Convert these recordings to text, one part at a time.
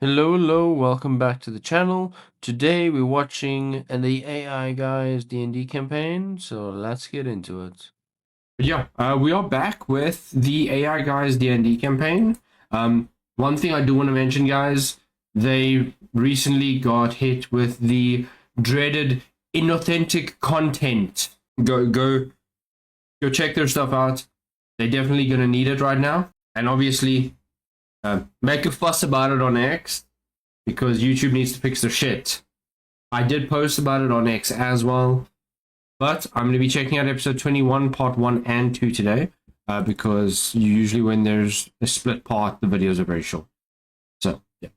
Hello, welcome back to the channel. Today we're watching the AI Guys D&D campaign, so let's get into it. Yeah, we are back with the AI Guys D&D campaign. One thing I do want to mention, guys, they recently got hit with the dreaded inauthentic content. Go check their stuff out. They're definitely gonna need it right now, and obviously, make a fuss about it on X because YouTube needs to fix their shit. I did post about it on X as well. But I'm going to be checking out episode 21, part 1 and 2 today, because usually when there's a split part, the videos are very short. So, yeah.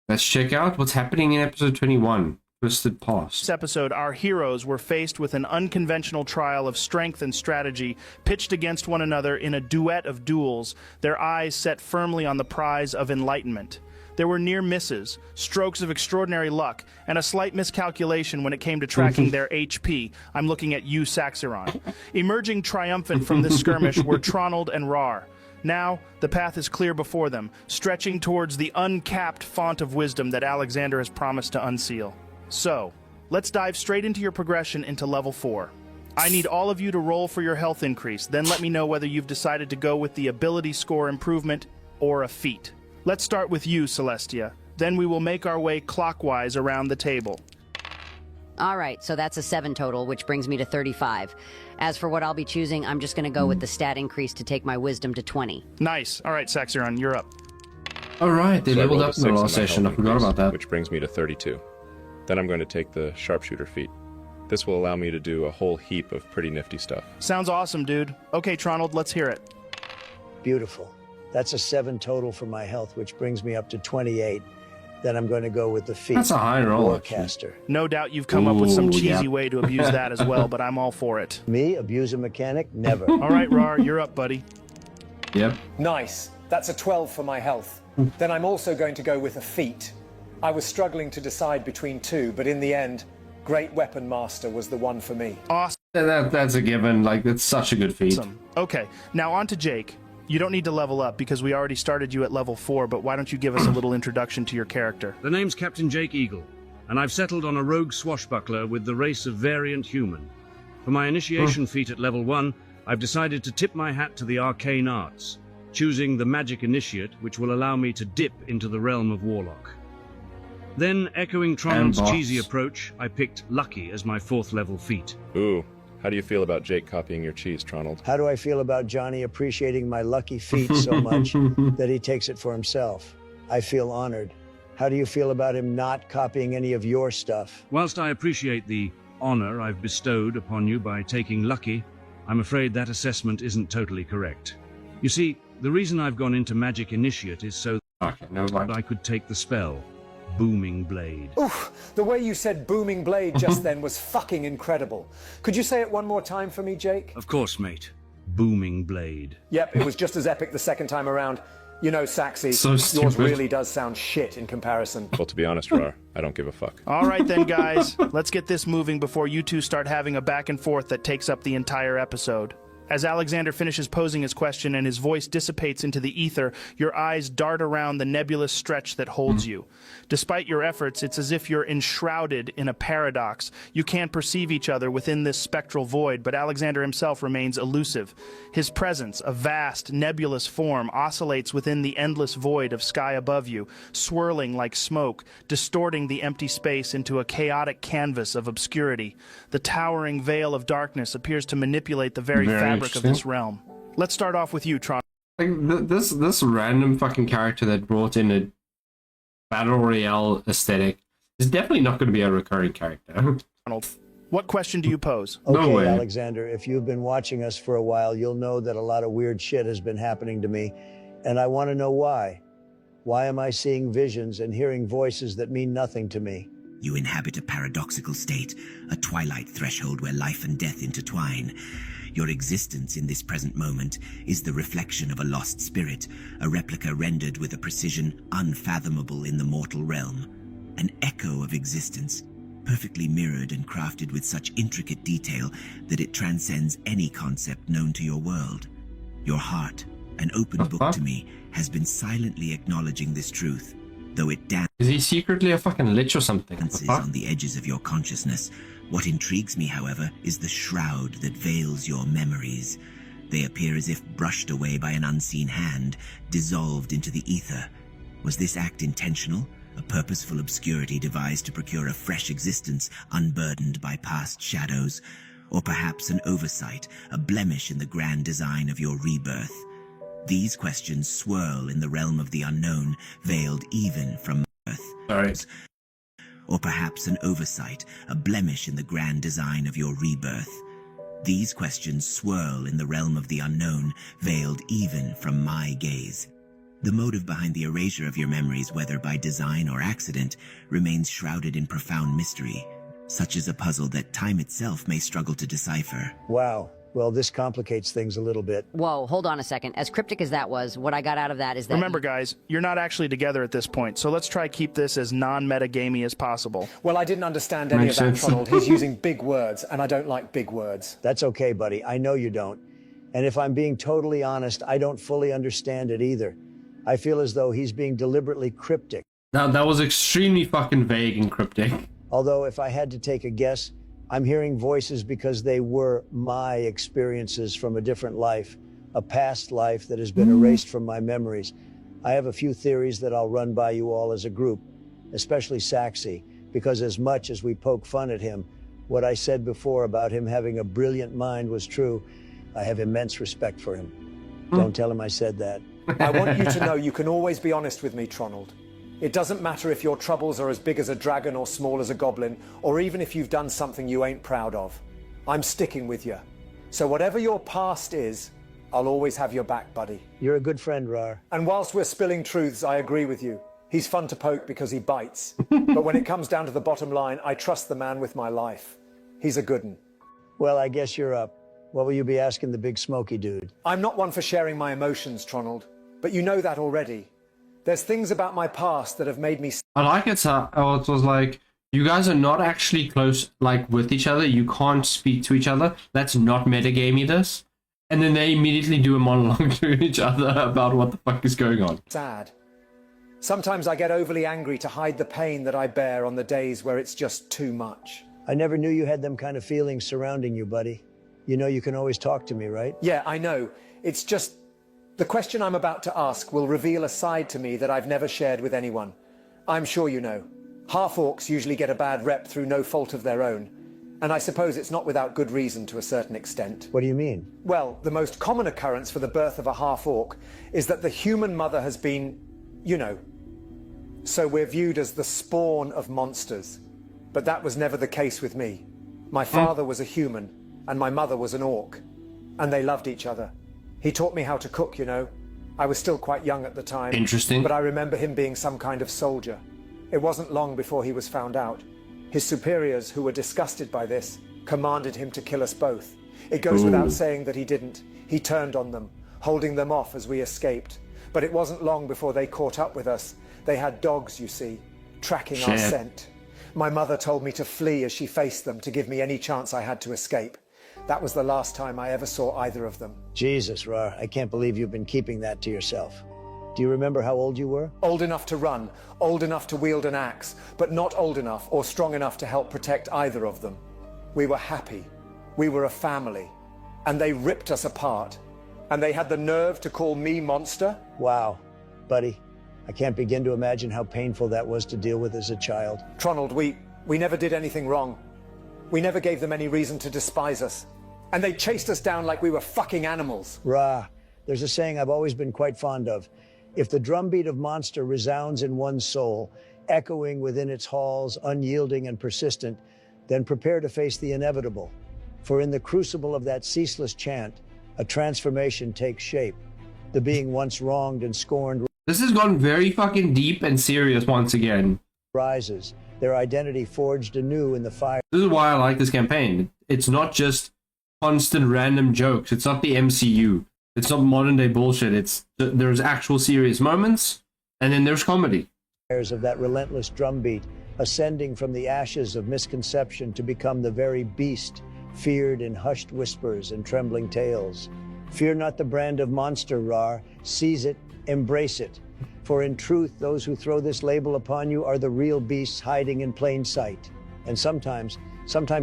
Let's check out what's happening in episode 21, Twisted Past. This episode, our heroes were faced with an unconventional trial of strength and strategy, pitched against one another in a duet of duels, their eyes set firmly on the prize of enlightenment. There were near misses, strokes of extraordinary luck, and a slight miscalculation when it came to tracking their HP. I'm looking at you, Saxiron. Emerging triumphant from this skirmish were Tronald and Rar. Now, the path is clear before them, stretching towards the uncapped font of wisdom that Alexander has promised to unseal. So, let's dive straight into your progression into level 4. I need all of you to roll for your health increase, then let me know whether you've decided to go with the ability score improvement or a feat. Let's start with you, Celestia. Then we will make our way clockwise around the table. All right, so that's a 7 total, which brings me to 35. As for what I'll be choosing, I'm just going to go with the stat increase to take my wisdom to 20. Nice. All right, Saxiron, you're up. Alright, they So I leveled rolled up a in the 6 last on my session. I health forgot increase, about that. Which brings me to 32. Then I'm going to take the sharpshooter feat. This will allow me to do a whole heap of pretty nifty stuff. Sounds awesome, dude. Okay, Tronald, let's hear it. Beautiful. That's a 7 total for my health, which brings me up to 28. Then I'm going to go with the feat. That's a high roll, actually. Forecaster. No doubt you've come up with some Ooh, cheesy yeah. way to abuse that as well, but I'm all for it. Me, abuse a mechanic? Never. All right, Rar, you're up, buddy. Yep. Nice. That's a 12 for my health. Then I'm also going to go with a feat. I was struggling to decide between two, but in the end, Great Weapon Master was the one for me. Awesome. That's a given. Like, it's such a good feat. Okay, now on to Jake. You don't need to level up because we already started you at level 4, but why don't you give us a little introduction to your character? The name's Captain Jake Eagle, and I've settled on a rogue swashbuckler with the race of variant human. For my initiation feat at level 1, I've decided to tip my hat to the arcane arts, choosing the magic initiate, which will allow me to dip into the realm of warlock. Then, echoing Tronald's boss. cheesy approach, I picked Lucky as my 4th level feat. Ooh, how do you feel about Jake copying your cheese, Tronald? How do I feel about Johnny appreciating my lucky feat so much that he takes it for himself? I feel honored. How do you feel about him not copying any of your stuff? Whilst I appreciate the honor I've bestowed upon you by taking Lucky, I'm afraid that assessment isn't totally correct. You see, the reason I've gone into magic initiate is so Okay, never mind. that I could take the spell, Booming Blade. Oof, the way you said booming blade just then was fucking incredible. Could you say it one more time for me, Jake? Of course, mate. Booming Blade. Yep, it was just as epic the second time around. You know, Saxy, So yours stupid. really does sound shit in comparison. Well, to be honest, Rar, I don't give a fuck. All right then, guys. Let's get this moving before you two start having a back and forth that takes up the entire episode. As Alexander finishes posing his question and his voice dissipates into the ether, your eyes dart around the nebulous stretch that holds you. Despite your efforts, it's as if you're enshrouded in a paradox. You can't perceive each other within this spectral void, but Alexander himself remains elusive. His presence, a vast, nebulous form, oscillates within the endless void of sky above you, swirling like smoke, distorting the empty space into a chaotic canvas of obscurity. The towering veil of darkness appears to manipulate the very fabric of this realm. Let's start off with you, Tron. Like, this random fucking character that brought in a battle royale aesthetic is definitely not going to be a recurring character. What question do you pose? No Okay, way. Alexander, if you've been watching us for a while, you'll know that a lot of weird shit has been happening to me, and I want to know why. Why am I seeing visions and hearing voices that mean nothing to me? You inhabit a paradoxical state, a twilight threshold where life and death intertwine. Your existence in this present moment is the reflection of a lost spirit, a replica rendered with a precision unfathomable in the mortal realm. An echo of existence, perfectly mirrored and crafted with such intricate detail that it transcends any concept known to your world. Your heart, an open book to me, has been silently acknowledging this truth. though it Is he secretly a fucking lich or something? What the dances fuck? on the edges of your consciousness. What intrigues me, however, is the shroud that veils your memories. They appear as if brushed away by an unseen hand, dissolved into the ether. Was this act intentional? A purposeful obscurity devised to procure a fresh existence unburdened by past shadows? Or perhaps an oversight, a blemish in the grand design of your rebirth? These questions swirl in the realm of the unknown, veiled even from birth. Sorry. Or perhaps an oversight, a blemish in the grand design of your rebirth. These questions swirl in the realm of the unknown, veiled even from my gaze. The motive behind the erasure of your memories, whether by design or accident, remains shrouded in profound mystery. Such is a puzzle that time itself may struggle to decipher. Wow. Well, this complicates things a little bit. Whoa, hold on a second. As cryptic as that was, what I got out of that is that... Remember, guys, you're not actually together at this point, so let's try keep this as non-metagamey as possible. Well, I didn't understand any Makes of that, sense. Ronald. He's using big words, and I don't like big words. That's okay, buddy. I know you don't. And if I'm being totally honest, I don't fully understand it either. I feel as though he's being deliberately cryptic. That was extremely fucking vague and cryptic. Although, if I had to take a guess, I'm hearing voices because they were my experiences from a different life, a past life that has been erased from my memories. I have a few theories that I'll run by you all as a group, especially Saxy, because as much as we poke fun at him, what I said before about him having a brilliant mind was true. I have immense respect for him. Don't tell him I said that. I want you to know you can always be honest with me, Tronald. It doesn't matter if your troubles are as big as a dragon or small as a goblin, or even if you've done something you ain't proud of. I'm sticking with you. So whatever your past is, I'll always have your back, buddy. You're a good friend, Rar. And whilst we're spilling truths, I agree with you. He's fun to poke because he bites. But when it comes down to the bottom line, I trust the man with my life. He's a good 'un. Well, I guess you're up. What will you be asking the big smoky dude? I'm not one for sharing my emotions, Tronald, but you know that already. There's things about my past that have made me... I like it how it was like, you guys are not actually close, like, with each other. You can't speak to each other. That's not metagamey, this. And then they immediately do a monologue to each other about what the fuck is going on. sad. Sometimes I get overly angry to hide the pain that I bear on the days where it's just too much. I never knew you had them kind of feelings surrounding you, buddy. You know you can always talk to me, right? Yeah, I know. It's just... the question I'm about to ask will reveal a side to me that I've never shared with anyone. I'm sure you know. Half-orcs usually get a bad rep through no fault of their own. And I suppose it's not without good reason to a certain extent. What do you mean? Well, the most common occurrence for the birth of a half-orc is that the human mother has been, you know. So we're viewed as the spawn of monsters. But that was never the case with me. My father was a human, and my mother was an orc. And they loved each other. He taught me how to cook, you know. I was still quite young at the time. Interesting. But I remember him being some kind of soldier. It wasn't long before he was found out. His superiors, who were disgusted by this, commanded him to kill us both. It goes without saying that he didn't. He turned on them, holding them off as we escaped. But it wasn't long before they caught up with us. They had dogs, you see, tracking our scent. My mother told me to flee as she faced them to give me any chance I had to escape. That was the last time I ever saw either of them. Jesus, Rar, I can't believe you've been keeping that to yourself. Do you remember how old you were? Old enough to run, old enough to wield an axe, but not old enough or strong enough to help protect either of them. We were happy. We were a family. And they ripped us apart. And they had the nerve to call me monster? Wow, buddy, I can't begin to imagine how painful that was to deal with as a child. Tronald, we never did anything wrong. We never gave them any reason to despise us. And they chased us down like we were fucking animals. Ra, there's a saying I've always been quite fond of. If the drumbeat of monster resounds in one's soul, echoing within its halls, unyielding and persistent, then prepare to face the inevitable. For in the crucible of that ceaseless chant, a transformation takes shape. The being once wronged and scorned This has gone very fucking deep and serious once again. rises, their identity forged anew in the fire. This is why I like this campaign. It's not just constant random jokes. It's not the MCU. It's not modern day bullshit. There's actual serious moments, and then there's comedy. Of that relentless drumbeat, ascending from the ashes of misconception to become the very beast, feared in hushed whispers and trembling tales. Fear not the brand of monster, Rar. Seize it, embrace it. For in truth, those who throw this label upon you are the real beasts hiding in plain sight. And sometimes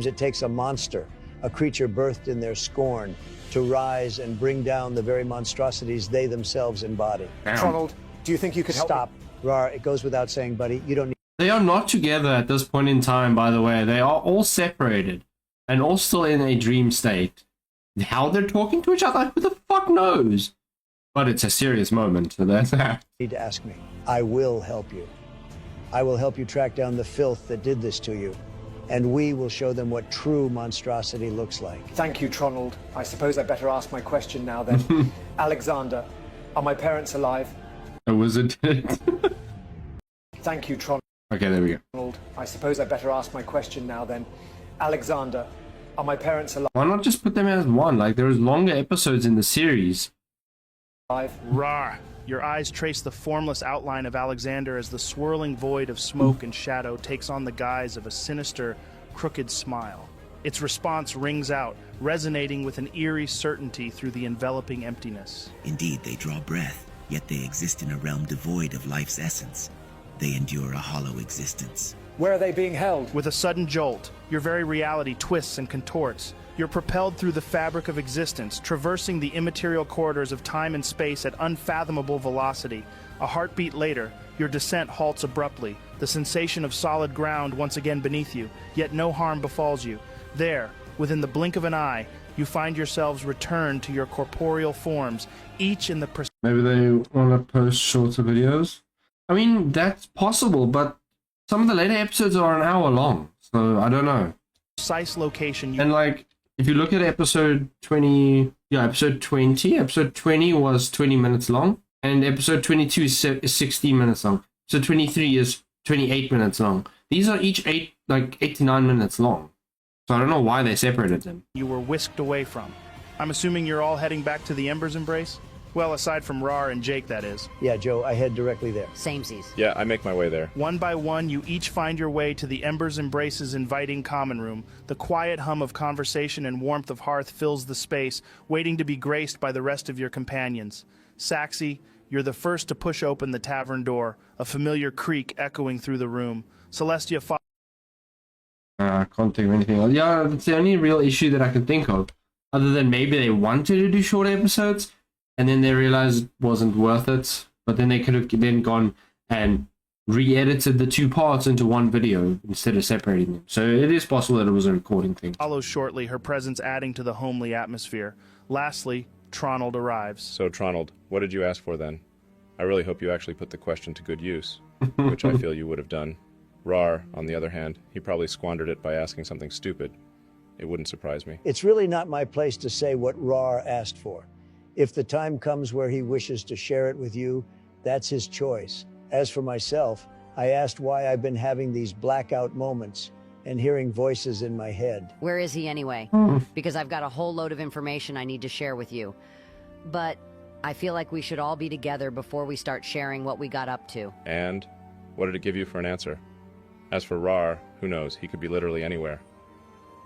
it takes a monster, a creature birthed in their scorn, to rise and bring down the very monstrosities they themselves embody. Ronald, do you think you could help? Stop. Rar, it goes without saying, buddy, you don't need... They are not together at this point in time, by the way. They are all separated and all still in a dream state. How they're talking to each other, who the fuck knows? But it's a serious moment, so that's that. Need to ask me. I will help you. I will help you track down the filth that did this to you, and we will show them what true monstrosity looks like. Thank you, Tronald. I suppose I better ask my question now then. Alexander, are my parents alive? A wizard did it. Thank you, Tronald. Okay, there we go. I suppose I better ask my question now then. Alexander, are my parents alive? Why not just put them as one? Like, there's longer episodes in the series. Rar. Your eyes trace the formless outline of Alexander as the swirling void of smoke and shadow takes on the guise of a sinister, crooked smile. Its response rings out, resonating with an eerie certainty through the enveloping emptiness. Indeed, they draw breath, yet they exist in a realm devoid of life's essence. They endure a hollow existence. Where are they being held? With a sudden jolt, your very reality twists and contorts. You're propelled through the fabric of existence, traversing the immaterial corridors of time and space at unfathomable velocity. A heartbeat later, your descent halts abruptly, the sensation of solid ground once again beneath you, yet no harm befalls you. There, within the blink of an eye, you find yourselves returned to your corporeal forms, each in the... Maybe they want to post shorter videos? I mean, that's possible, but some of the later episodes are an hour long, so I don't know. Precise location. And like, if you look at episode 20, episode 20 was 20 minutes long, and episode 22 is 16 minutes long. So 23 is 28 minutes long. These are each 8 to 9 minutes long. So I don't know why they separated them. You were whisked away from. I'm assuming you're all heading back to the Ember's Embrace? Well, aside from Rar and Jake, that is. Yeah, Joe, I head directly there. Samesies. Yeah, I make my way there. One by one, you each find your way to the Ember's Embrace's inviting common room. The quiet hum of conversation and warmth of hearth fills the space, waiting to be graced by the rest of your companions. Saxy, you're the first to push open the tavern door, a familiar creak echoing through the room. Celestia follows. I can't think of anything else. Yeah, that's the only real issue that I can think of. Other than maybe they wanted to do short episodes, and then they realized it wasn't worth it. But then they could have then gone and re-edited the 2 parts into one video instead of separating them. So it is possible that it was a recording thing. Follows shortly, her presence adding to the homely atmosphere. Lastly, Tronald arrives. So, Tronald, what did you ask for then? I really hope you actually put the question to good use, which I feel you would have done. Rar, on the other hand, he probably squandered it by asking something stupid. It wouldn't surprise me. It's really not my place to say what Rar asked for. If the time comes where he wishes to share it with you, that's his choice. As for myself, I asked why I've been having these blackout moments and hearing voices in my head. Where is he anyway? Because I've got a whole load of information I need to share with you. But I feel like we should all be together before we start sharing what we got up to. And what did it give you for an answer? As for Rar, who knows? He could be literally anywhere.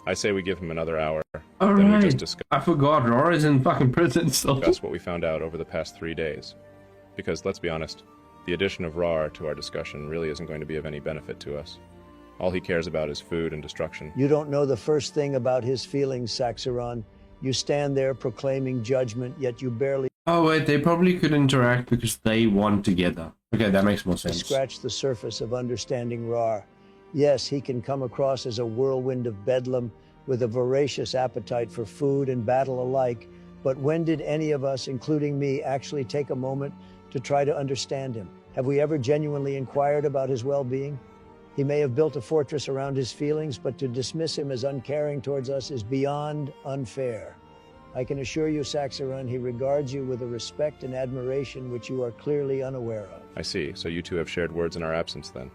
I say we give him another hour. Then we just discuss. I forgot, Rar is in fucking prison still. Discuss what we found out over the past 3 days. Because, let's be honest, the addition of Rar to our discussion really isn't going to be of any benefit to us. All he cares about is food and destruction. You don't know the first thing about his feelings, Saxeron. You stand there proclaiming judgment, yet you barely Oh wait, they probably could interact because they want together. Okay, that makes more sense. scratch the surface of understanding Rar. Yes, he can come across as a whirlwind of bedlam with a voracious appetite for food and battle alike, but when did any of us, including me, actually take a moment to try to understand him? Have we ever genuinely inquired about his well-being? He may have built a fortress around his feelings, but to dismiss him as uncaring towards us is beyond unfair. I can assure you, Saxeron, he regards you with a respect and admiration which you are clearly unaware of. I see, so you two have shared words in our absence then.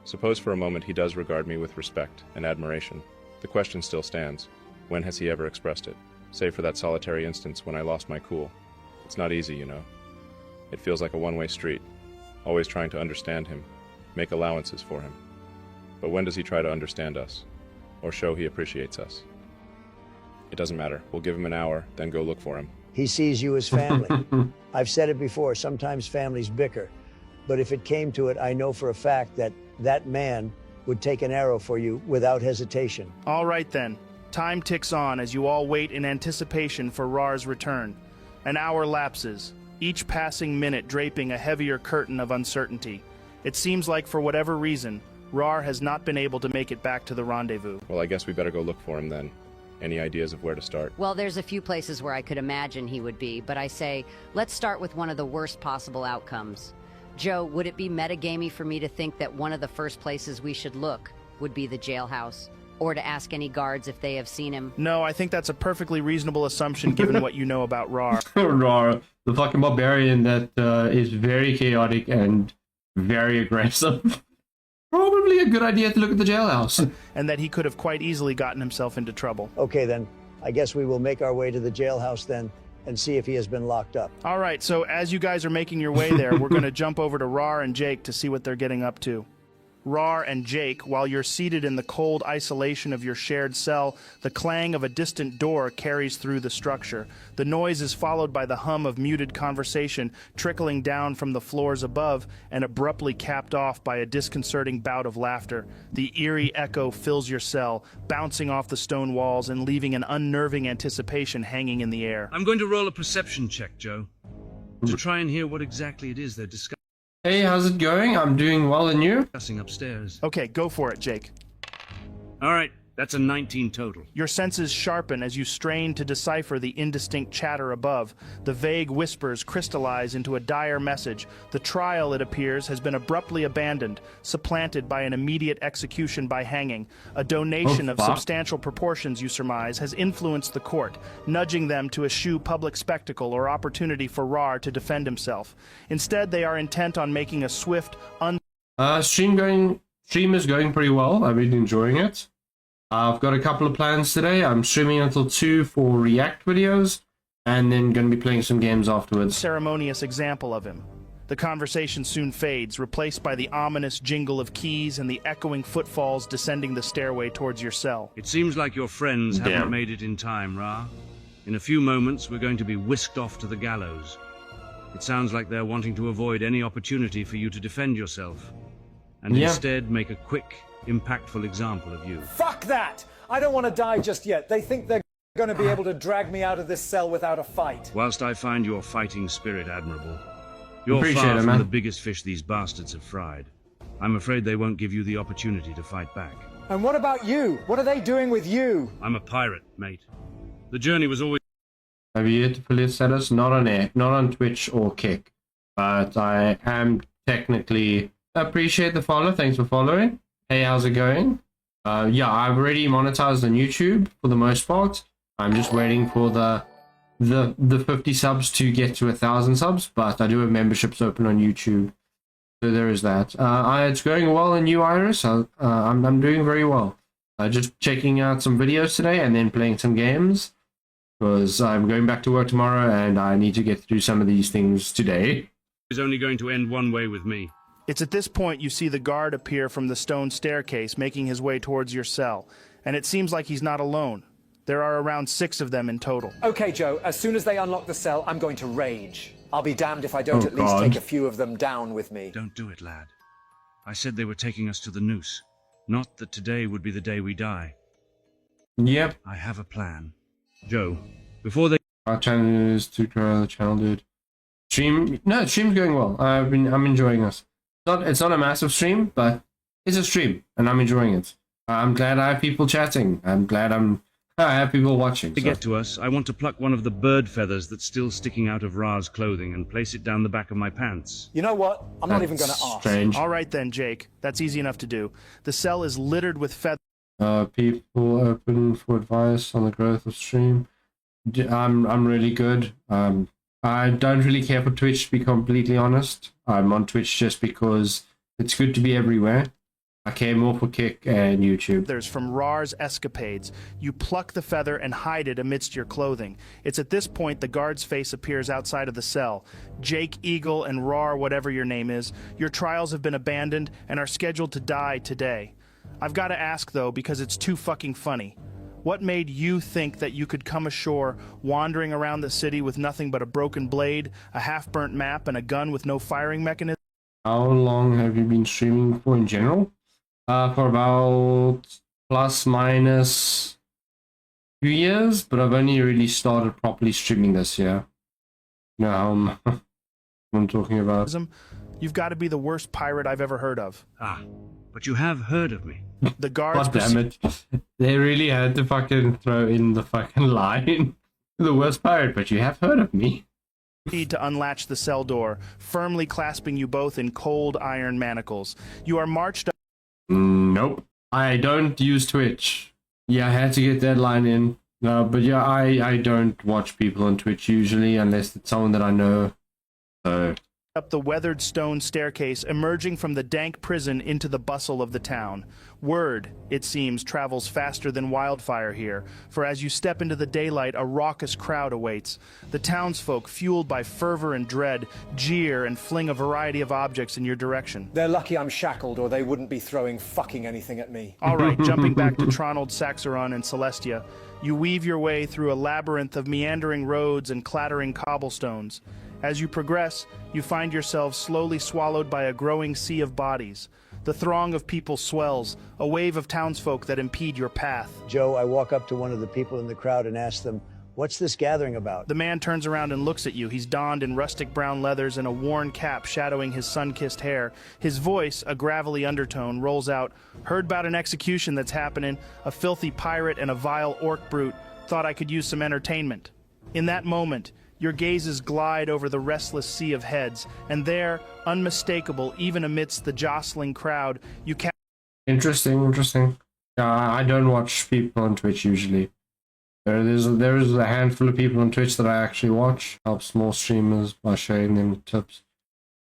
Suppose for a moment he does regard me with respect and admiration. The question still stands. When has he ever expressed it? Save for that solitary instance when I lost my cool. It's not easy, you know. It feels like a one-way street. Always trying to understand him. Make allowances for him. But when does he try to understand us? Or show he appreciates us? It doesn't matter. We'll give him an hour, then go look for him. He sees you as family. I've said it before, sometimes families bicker, But if it came to it, I know for a fact that that man would take an arrow for you without hesitation. All right then. Time ticks on as you all wait in anticipation for Rar's return. An hour lapses, each passing minute draping a heavier curtain of uncertainty. It seems like for whatever reason, Rar has not been able to make it back to the rendezvous. Well, I guess we better go look for him then. Any ideas of where to start? Well, there's a few places where I could imagine he would be, but I say, let's start with one of the worst possible outcomes. Joe, would it be metagamey for me to think that one of the first places we should look would be the jailhouse? Or to ask any guards if they have seen him? No, I think that's a perfectly reasonable assumption given what you know about Rar. Rar, the fucking barbarian that is very chaotic and very aggressive. Probably a good idea to look at the jailhouse. And that he could have quite easily gotten himself into trouble. Okay, then. I guess we will make our way to the jailhouse then and see if he has been locked up. All right, so as you guys are making your way there, we're going to jump over to Rar and Jake to see what they're getting up to. Rar and Jake, while you're seated in the cold isolation of your shared cell, the clang of a distant door carries through the structure. The noise is followed by the hum of muted conversation trickling down from the floors above and abruptly capped off by a disconcerting bout of laughter. The eerie echo fills your cell, bouncing off the stone walls and leaving an unnerving anticipation hanging in the air. I'm going to roll a perception check, Joe, to try and hear what exactly it is they're discussing. Hey, how's it going? I'm doing well, and you? Upstairs. Okay, go for it, Jake. All right, that's a 19 total. Your senses sharpen as you strain to decipher the indistinct chatter above. The vague whispers crystallize into a dire message. The trial, it appears, has been abruptly abandoned, supplanted by an immediate execution by hanging. A donation of substantial proportions, you surmise, has influenced the court, nudging them to eschew public spectacle or opportunity for Rar to defend himself. Instead, they are intent on making a swift, Stream is going pretty well. I've been enjoying it. I've got a couple of plans today. I'm streaming until 2 for React videos, and then going to be playing some games afterwards. Ceremonious example of him. The conversation soon fades, replaced by the ominous jingle of keys and the echoing footfalls descending the stairway towards your cell. It seems like your friends haven't made it in time, Ra. In a few moments, we're going to be whisked off to the gallows. It sounds like they're wanting to avoid any opportunity for you to defend yourself, and instead make a quick, impactful example of you. Fuck that! I don't want to die just yet. They think they're going to be able to drag me out of this cell without a fight. Whilst I find your fighting spirit admirable, you're Appreciate far it, from man. the biggest fish these bastards have fried. I'm afraid they won't give you the opportunity to fight back. And what about you? What are they doing with you? I'm a pirate, mate. The journey was always... Have you hit the police status? Not on air, not on Twitch or Kick. But I am technically... Appreciate the follow. Thanks for following. Hey, how's it going? Yeah, I've already monetized on YouTube for the most part. I'm just waiting for the 50 subs to get to 1,000 subs, but I do have memberships open on YouTube. So there is that. It's going well in you, Iris. I'm doing very well. Just checking out some videos today and then playing some games, because I'm going back to work tomorrow and I need to get through some of these things today. is only going to end one way with me. It's at this point you see the guard appear from the stone staircase, making his way towards your cell. And it seems like he's not alone. There are around 6 of them in total. Okay, Joe, as soon as they unlock the cell, I'm going to rage. I'll be damned if I don't at least take a few of them down with me. Don't do it, lad. I said they were taking us to the noose. Not that today would be the day we die. Yep. I have a plan. Joe, before they... Our channel is to grow the channel, dude. Stream's going well. I'm enjoying this. It's not a massive stream, but it's a stream, and I'm enjoying it. I'm glad I have people chatting. I'm glad I have people watching. To get to us, I want to pluck one of the bird feathers that's still sticking out of Ra's clothing and place it down the back of my pants. You know what? I'm not even going to ask. Strange. All right then, Jake. That's easy enough to do. The cell is littered with feathers. People open for advice on the growth of stream. I'm really good. I don't really care for Twitch, to be completely honest. I'm on Twitch just because it's good to be everywhere. I care more for Kick and YouTube. There's from Rar's escapades. You pluck the feather and hide it amidst your clothing. It's at this point the guard's face appears outside of the cell. Jake, Eagle, and Rar, whatever your name is, your trials have been abandoned and are scheduled to die today. I've got to ask, though, because it's too fucking funny. What made you think that you could come ashore wandering around the city with nothing but a broken blade, a half-burnt map, and a gun with no firing mechanism? How long have you been streaming for in general? For about plus minus 2 years, but I've only really started properly streaming this year. You know what I'm talking about. You've got to be the worst pirate I've ever heard of. Ah, but you have heard of me. The guards God damn it. They really had to fucking throw in the fucking line. The worst pirate, but you have heard of me. proceed to unlatch the cell door, firmly clasping you both in cold iron manacles. You are marched up. Nope. I don't use Twitch. Yeah, I had to get that line in. No, but yeah, I don't watch people on Twitch usually unless it's someone that I know. So Up the weathered stone staircase, emerging from the dank prison into the bustle of the town. Word, it seems, travels faster than wildfire here, for as you step into the daylight, a raucous crowd awaits. The townsfolk, fueled by fervor and dread, jeer and fling a variety of objects in your direction. They're lucky I'm shackled, or they wouldn't be throwing fucking anything at me. All right, jumping back to Tronald, Saxeron, and Celestia, you weave your way through a labyrinth of meandering roads and clattering cobblestones. As you progress, you find yourselves slowly swallowed by a growing sea of bodies. The throng of people swells, a wave of townsfolk that impede your path. Joe, I walk up to one of the people in the crowd and ask them, "What's this gathering about?" The man turns around and looks at you. He's donned in rustic brown leathers and a worn cap shadowing his sun-kissed hair. His voice, a gravelly undertone, rolls out, "Heard about an execution that's happening. A filthy pirate and a vile orc brute. Thought I could use some entertainment." In that moment, your gazes glide over the restless sea of heads, and there, unmistakable even amidst the jostling crowd, you catch... interesting. I don't watch people on Twitch usually. There is a handful of people on Twitch that I actually watch. Help small streamers by sharing them tips.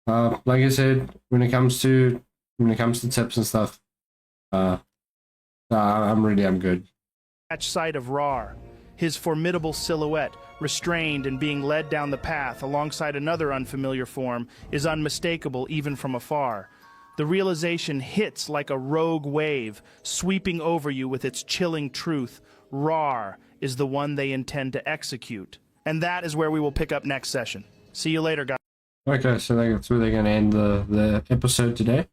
Like I said, when it comes to tips and stuff, I'm good. Catch sight of Rar, his formidable silhouette, restrained and being led down the path alongside another unfamiliar form, is unmistakable even from afar. The realization hits like a rogue wave, sweeping over you with its chilling truth. Rar is the one they intend to execute. And that is where we will pick up next session. See you later, guys. Okay, so that's where they're going to end the episode today.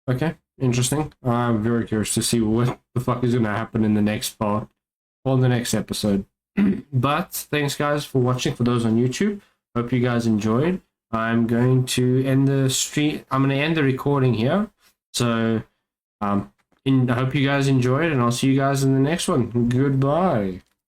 Okay, interesting. I'm very curious to see what the fuck is going to happen in the next part, or the next episode. But thanks, guys, for watching. For those on YouTube, hope you guys enjoyed. I'm going to end the stream. I'm going to end the recording here. So, I hope you guys enjoyed, and I'll see you guys in the next one. Goodbye.